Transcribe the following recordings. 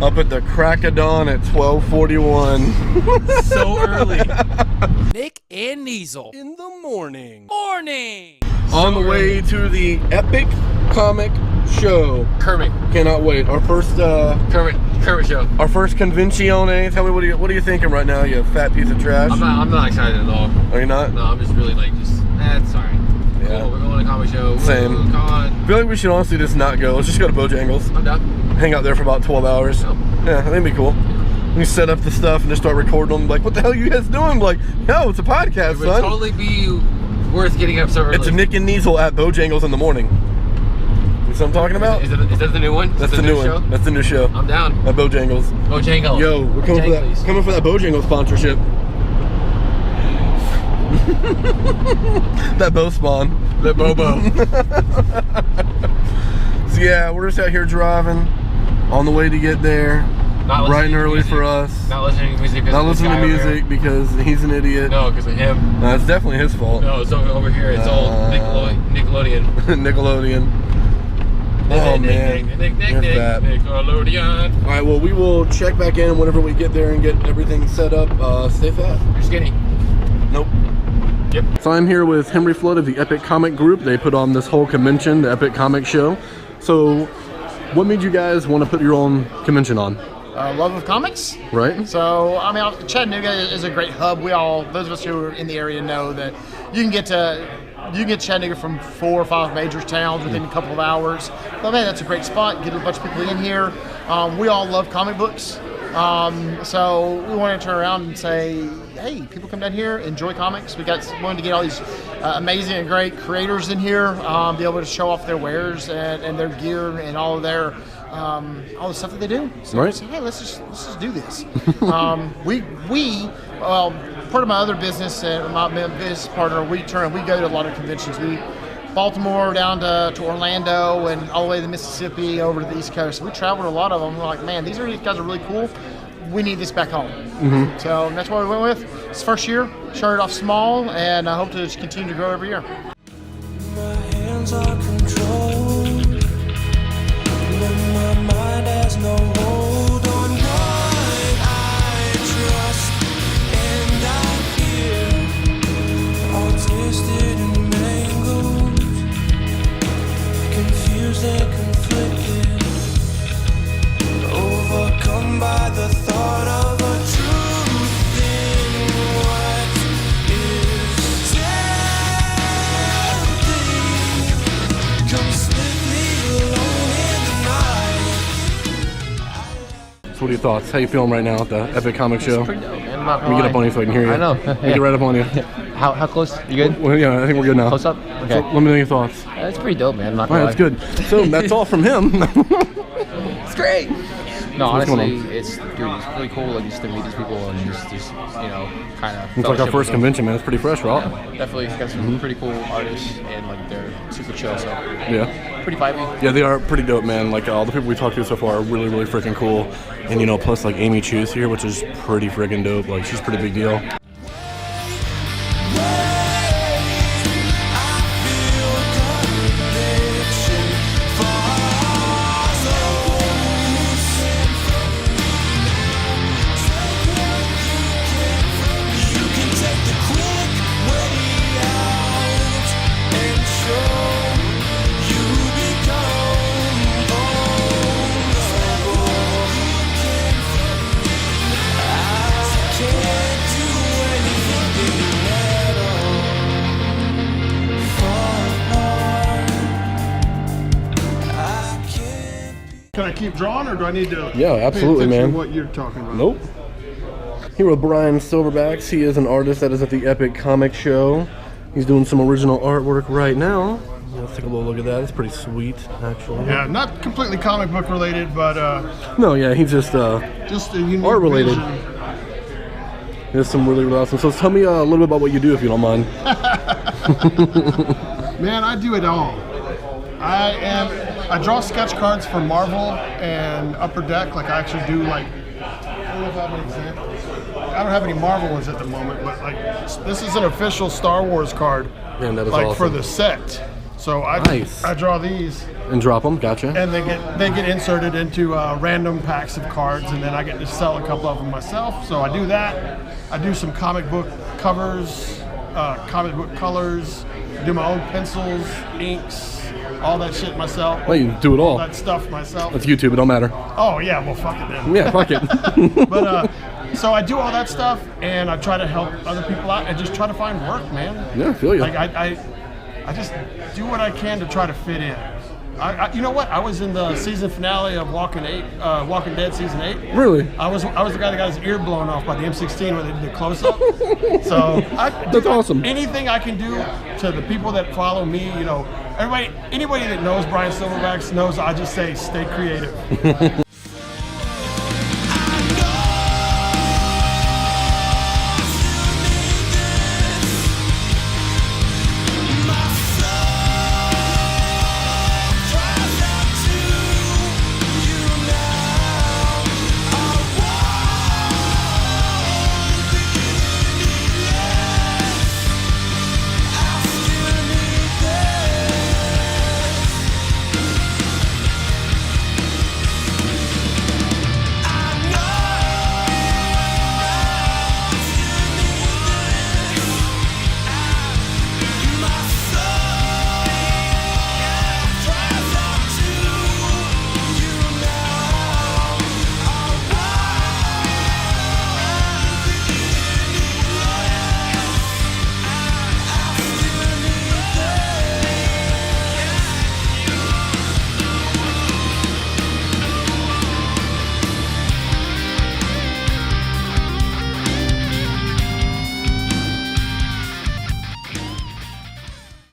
Up at the crack of dawn at 12:41. So early. Nick and Niesel in the morning. On the way to the Epik Comic Show. Kermit. Cannot wait. Our first Kermit show. Our first convenzione. Tell me, what are you thinking right now, you fat piece of trash? I'm not excited at all. Are you not? No, I'm just really like it's alright. Yeah. Cool, we're going to a comic show. Same. Come on. I feel like we should honestly just not go. Let's just go to Bojangles. I'm down. Hang out there for about 12 hours. No. Yeah, I think it'd be cool. We set up the stuff and just start recording them. Like, what the hell are you guys doing? Like, no, it's a podcast, It would son. totally be worth getting up so early. It's Nick and Niesel at Bojangles in the morning. You know what I'm talking about? Is that the new one? That's the new one. That's the new show. I'm down. At Bojangles. Bojangles. Yo, we're coming for that. Coming for that Bojangles sponsorship. That Bo spawn. That Bobo. So yeah, we're just out here driving on the way to get there. Not bright and early music. for us. Not listening to music. Not listening to music because he's an idiot. No, because of him. It's definitely his fault. No, it's over here. It's all Nickelodeon. Nickelodeon. Oh man, Nickelodeon. All right, well, we will check back in whenever we get there and get everything set up. Stay fat. You're skinny. Nope. Yep. So I'm here with Henry Flood of the Epik Comic Group. They put on this whole convention, the Epik Comic Show. So, what made you guys want to put your own convention on? Love of comics. Right. So, I mean, Chattanooga is a great hub. Those of us who are in the area know that you can get Chattanooga from 4 or 5 major towns within a couple of hours. But man, that's a great spot. Get a bunch of people in here. We all love comic books. So we want to turn around and say, hey, people come down here, enjoy comics. Wanted to get all these amazing and great creators in here, be able to show off their wares and their gear and all of their all the stuff that they do. So right. we said, hey, let's just do this. Part of my other business and my business partner, we go to a lot of conventions. Baltimore down to Orlando and all the way to Mississippi over to the East Coast. We traveled a lot of them. We're like, man, these guys are really cool. We need this back home. Mm-hmm. So that's what we went with. It's the first year. Started off small, and I hope to just continue to grow every year. My hands are controlled when my mind has no hold on what I trust and I fear. All twisted and mangled, confused and conflicted, overcome by the thought of a truth in what is tempting. Come swiftly alone in the night. So what are your thoughts? How you feeling right now at the Epik Comic Show? Pretty dope, man. I'm not Let me get up on you so I can hear you. I know. Let me get right up on you. How close? You good? Well, yeah, I think we're good now. Close up? Okay. So let me know your thoughts. It's pretty dope, man. I'm not All gonna right, that's good. So that's all from him. It's great. No, what's going honestly, it's really cool, like, just to meet these people and just kind of. It's like our first convention, man. It's pretty fresh, right? Yeah, definitely got some pretty cool artists and like they're super chill, so Yeah. pretty vibey. Yeah, they are pretty dope, man. Like all the people we talked to so far are really, really freaking cool. And plus like AMY CHU's here, which is pretty freaking dope. Like she's a pretty big deal. Can I keep drawing, or do I need to? Yeah, absolutely, pay attention man. to what you're talking about? Nope. Here with Bryan Silverbax. He is an artist that is at the Epik Comic Show. He's doing some original artwork right now. Let's take a little look at that. It's pretty sweet, actually. Yeah, not completely comic book related, but No, yeah, he's just a unique art related. vision. There's some really, really awesome. So tell me a little bit about what you do, if you don't mind. Man, I do it all. I draw sketch cards for Marvel and Upper Deck. Like I actually do like. I don't know if I have an example. I don't have any Marvel ones at the moment, but like this is an official Star Wars card. Man, that is like awesome. for the set. So I Nice. I draw these, And drop them. Gotcha. and they get inserted into random packs of cards, and then I get to sell a couple of them myself. So I do that. I do some comic book covers, comic book colors. I do my own pencils, inks, all that shit myself. Well, you do it all. That stuff myself. That's YouTube. It don't matter. Oh yeah, well fuck it then. Yeah, fuck it. But so I do all that stuff, and I try to help other people out, and just try to find work, man. Yeah, I feel you. Like I just do what I can to try to fit in. You know what? I was in the season finale of Walking Dead season 8. Really? I was the guy that got his ear blown off by the M16 when they did the close up. So That's awesome. Anything I can do to the people that follow me, you know, anybody that knows Bryan Silverbax knows I just say stay creative.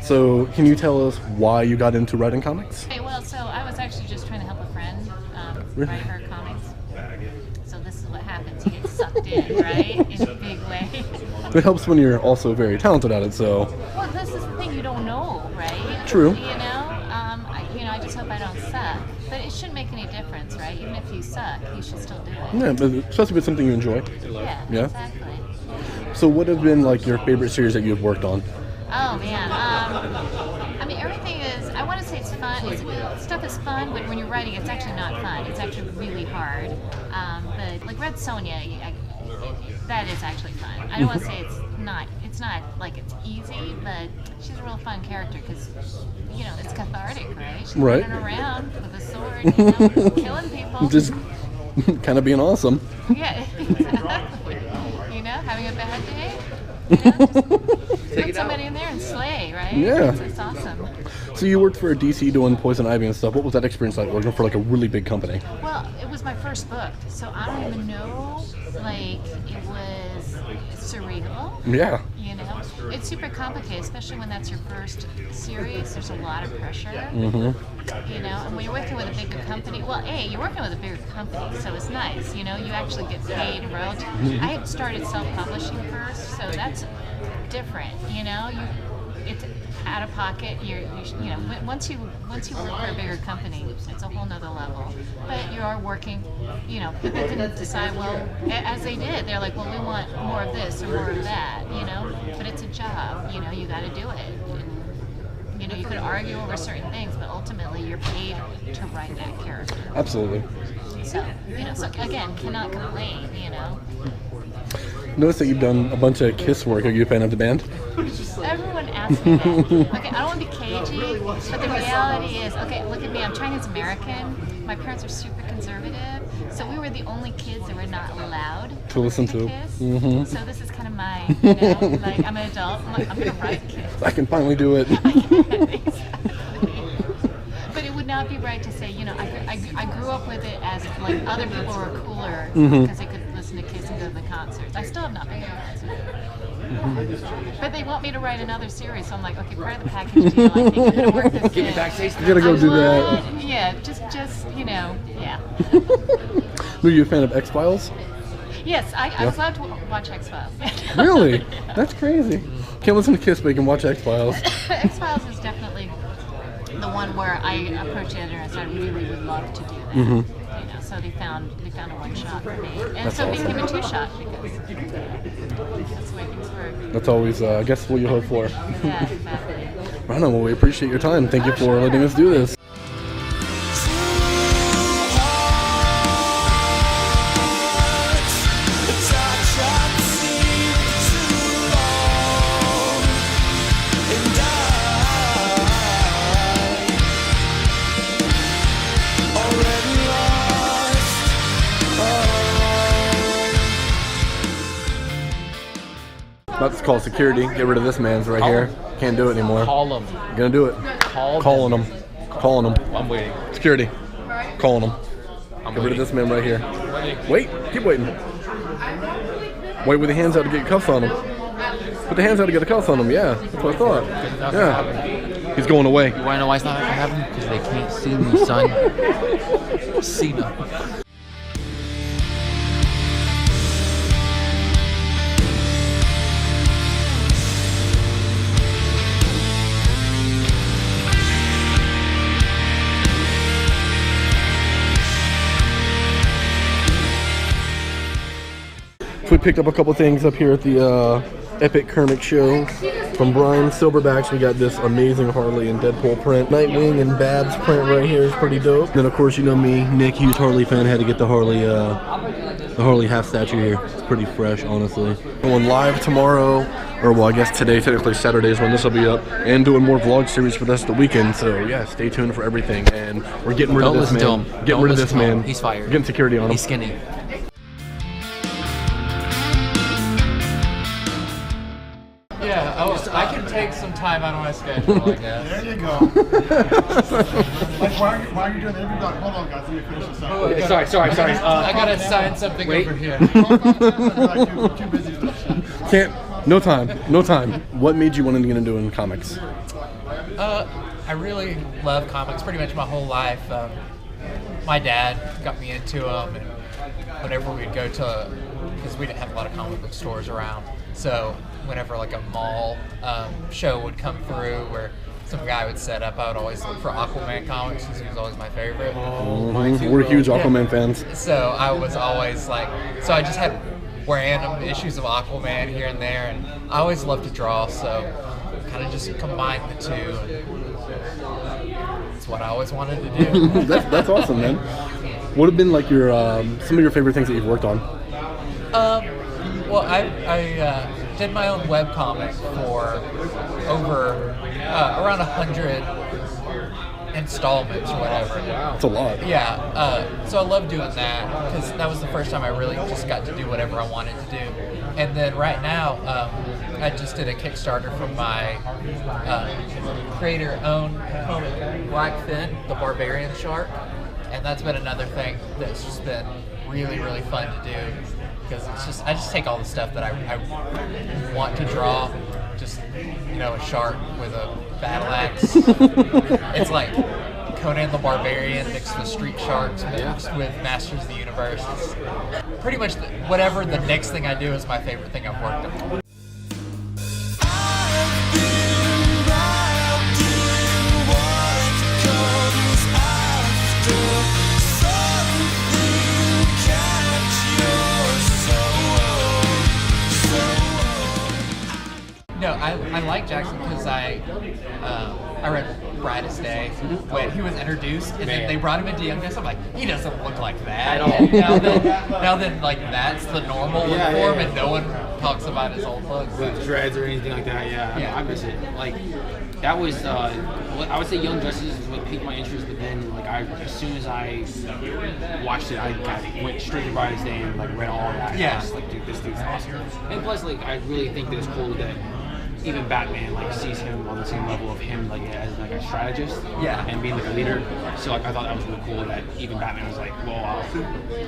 So, can you tell us why you got into writing comics? Okay, well, so I was actually just trying to help a friend Really? write her comics. So this is what happens. You get sucked in, right? In a big way. It helps when you're also very talented at it, so. Well, this is the thing. You don't know, right? True. You know? I just hope I don't suck. But it shouldn't make any difference, right? Even if you suck, you should still do it. Yeah, but especially if it's something you enjoy. Yeah, exactly. So, what have been like your favorite series that you've worked on? Oh man, I mean everything is. I want to say it's fun. Stuff is fun, but when you're writing, it's actually not fun. It's actually really hard. But like Red Sonja, that is actually fun. I don't want to say it's not. It's not like it's easy, but she's a real fun character because it's cathartic, right? She's running around with a sword, killing people. Just kind of being awesome. Yeah, exactly. Having a bad day. Just put somebody in there and slay, right? Yeah. It's awesome. So you worked for DC doing Poison Ivy and stuff. What was that experience like working for like a really big company? Well, it was my first book, so I don't even know. Like, it was surreal. Yeah. It's super complicated, especially when that's your first series. There's a lot of pressure. Mm-hmm. And when you're working with a bigger company, well, you're working with a bigger company, so it's nice. You actually get paid royalty. I had started self-publishing first, so that's different. It's out of pocket. Once you work for a bigger company, it's a whole nother level. But you are working. People can decide. Well, as they did, they're like, well, we want more of this or more of that. But it's a job. You got to do it. And, you could argue over certain things, but ultimately you're paid to write that character. Absolutely. So, so again, cannot complain. Notice that you've done a bunch of Kiss work. Are you a fan of the band? Everyone asks me that. Okay, I don't want to be cagey, but the reality is, okay, look at me. I'm Chinese American. My parents are super conservative, so we were the only kids that were not allowed to listen to. Kiss. Mm-hmm. So this is kind of my, like I'm an adult. I'm like, I'm gonna write Kiss. I can finally do it. Exactly. But it would not be right to say, I grew up with it as like other people were cooler because they could listen to Kiss and go to the concerts. I still have not been to a concert. But they want me to write another series, so I'm like, okay, part of the package deal, I think you're gonna work this in. You gotta go do that. Yeah, just yeah. Were you a fan of X-Files? Yes, I was allowed to watch X-Files. Really? That's crazy. Can't listen to Kiss, but you can watch X-Files. X-Files is definitely the one where I approached the editor and said I really would love to do that. So they found a one shot for me, and That's so it awesome. became a 2-shot because that's the way things work. That's always, I guess, what you hope for. Yeah, exactly. Right on. Well, we appreciate your time. Thank you for letting us do this. About to call security. Get rid of this man's right here. Can't do it anymore. Call him. Gonna do it. Calling him. Calling him. I'm waiting. Security. Calling him. Get rid of this man right here. Wait. Keep waiting. Wait with the hands out to get cuffs on him. Put the hands out to get the cuffs on him. Yeah, that's what I thought. Yeah. He's going away. You wanna know why it's not gonna happen? Because they can't see me, son. Cena. So we picked up a couple things up here at the Epik Comic Show from Bryan Silverbax. We got this amazing Harley and Deadpool print. Nightwing and Babs print right here is pretty dope. Then of course you know me, Nick, huge Harley fan, had to get the Harley half statue here. It's pretty fresh, honestly. Going live tomorrow, or well, I guess today, technically Saturday is when this will be up, and doing more vlog series for the rest of the weekend. So yeah, stay tuned for everything. And we're getting rid of this man. Getting rid of this man. He's fired. Getting security on him. He's skinny. Yeah, I can take some time out of my schedule, I guess. There you go. Like, why are you doing the interview? Hold on, guys. Let me finish this up. Sorry. I gotta sign something over here. Too busy for this shit. Can't. No time. No time. What made you want to get into doing comics? I really love comics pretty much my whole life. My dad got me into them, and whenever we'd go to, because we didn't have a lot of comic book stores around, so whenever like a mall show would come through where some guy would set up, I would always look for Aquaman comics because he was always my favorite. We're huge Aquaman fans. So I was always like, so I just had random issues of Aquaman here and there, and I always loved to draw, so kind of just combined the two. And it's what I always wanted to do. That's awesome, man. What have been like your some of your favorite things that you've worked on? Well, I did my own webcomic for over around 100 installments or whatever. That's a lot. Yeah, so I love doing that because that was the first time I really just got to do whatever I wanted to do. And then right now, I just did a Kickstarter from my creator-owned comic, Blackfin, the Barbarian Shark, and that's been another thing that's just been really, really fun to do. Because it's just, I just take all the stuff that I want to draw, just, you know, a shark with a battle axe. It's like Conan the Barbarian mixed with Street Sharks mixed with Masters of the Universe. It's pretty much whatever the next thing I do is my favorite thing I've worked on. No, I like Jackson because I read Brightest Day when he was introduced, and then they brought him into Youngness. I'm like, he doesn't look like that. And now that like that's the normal look for him, and no one talks about his old looks. With dreads or anything like that, yeah. I miss it. Like, that was, I would say Young Justice is what piqued my interest, but then, like, as soon as I watched it, I went straight to Brightest Day and, like, read all that. Yeah. I was like, dude, this dude's awesome. And plus, like, I really think that it's cool that even Batman like sees him on the same level of him like as like a strategist and being like a leader. So like I thought that was really cool that even Batman was like, well, I'll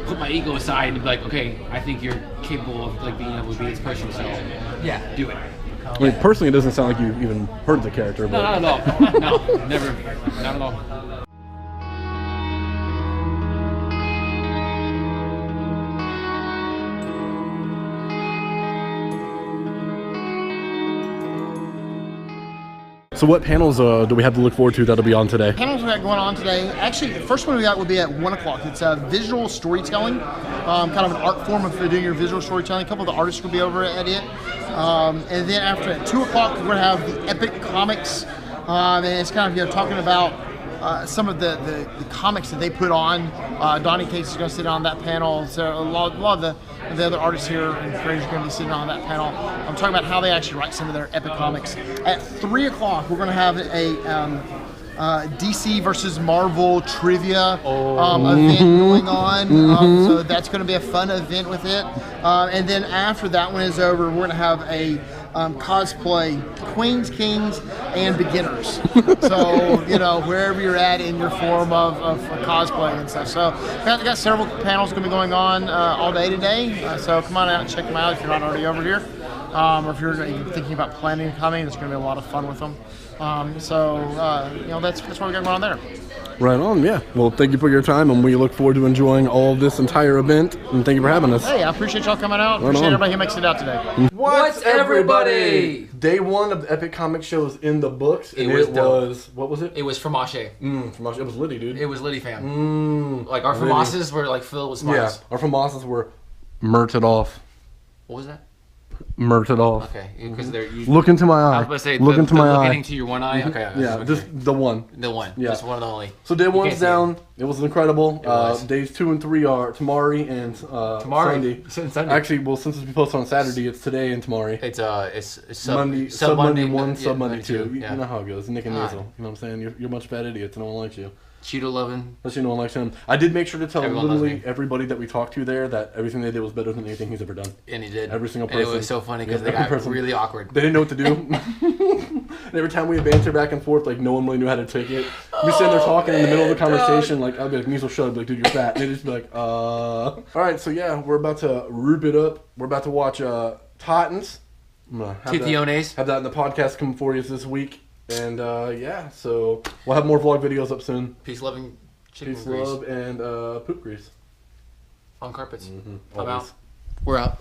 put my ego aside and be like, okay, I think you're capable of like being able to be this person, so do it. I mean, personally, it doesn't sound like you've even heard of the character. But No, not at all. No, never, not at all. So what panels do we have to look forward to that'll be on today? Panels we got going on today. Actually, the first one we got will be at 1 o'clock. It's visual storytelling, kind of an art form of doing your visual storytelling. A couple of the artists will be over at it. And then after at 2 o'clock, we're going to have the Epik Comics and it's kind of talking about some of the comics that they put on. Donnie Cates is going to sit on that panel. So a lot of the other artists here and creators are going to be sitting on that panel. I'm talking about how they actually write some of their epic comics. At 3 o'clock, we're going to have a DC versus Marvel trivia event going on. So that's going to be a fun event with it. And then after that one is over, we're going to have a cosplay Queens, Kings, and beginners. So, wherever you're at in your form of cosplay and stuff. So, got several panels going to be going on all day today. So, come on out and check them out if you're not already over here. Or if you're thinking about planning and coming, it's going to be a lot of fun with them. That's what we got going on there. Right on, yeah. Well, thank you for your time, and we look forward to enjoying all of this entire event. And thank you for having us. Hey, I appreciate y'all coming out. Appreciate everybody who makes it out today. What's everybody? Day 1 of the Epik Comic Show is in the books. And it was what was it? It was Fromage. Fromage. It was Liddy, dude. It was Liddy fam. Like our Fromages were like filled with smiles. Yeah, our Fromages were murted off. What was that? Murted off. Okay, because they're look into my eye. I was about to say look into my eye. Looking into your one eye. Okay. Yeah, just the one. The one. Yeah. Just one of the only. So day 1's down. It was incredible. It was. Days 2 and 3 are Tamari and Sunday. Sunday. Actually, well, since it's posted on Saturday, it's today and Tamari. It's Sub Monday 1, Sub Monday Monday 2. Yeah. You know how it goes. Nick and Nasal. You know what I'm saying? You're a bunch of bad idiots, and no one likes you. Cheeto loving. Especially no one likes him. I did make sure to tell Everyone literally everybody that we taled to there that everything they did was better than anything he's ever done. And he did. Every single person. And it was so funny because they every got person. really awkward. They didn't know what to do. And every time we would banter back and forth, like no one really knew how to take it. We sitting there talking in the middle of the conversation, like I'd be like, Measle, shut up, like, dude, you're fat. And they'd just be like, Alright, so yeah, we're about to roop it up. We're about to watch Titans. Titiones. Have that in the podcast coming for you this week. And yeah, so we'll have more vlog videos up soon. Peace, loving, chicken Peace, grease. love, and poop grease. On carpets. Mm-hmm. I'm out. We're out.